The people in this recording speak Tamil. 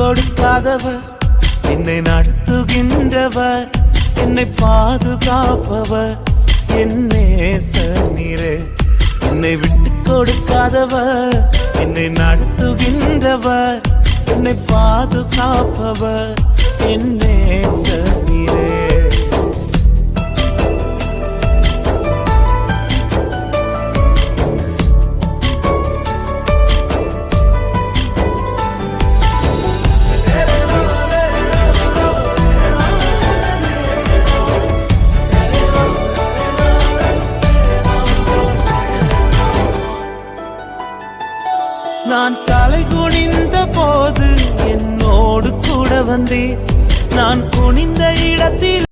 கொடுக்காதவர், என்னை நடத்துகின்றவர், என்னை பாதுகாப்பவர், என் நேசநீரே. என்னை விட்டு கொடுக்காதவர், என்னை நடத்துகின்றவர், என்னை பாதுகாப்பவர், என் நேசநீரே. நான் தலை குனிந்த போது என்னோடு கூட வந்தீர். நான் குனிந்த இடத்தில்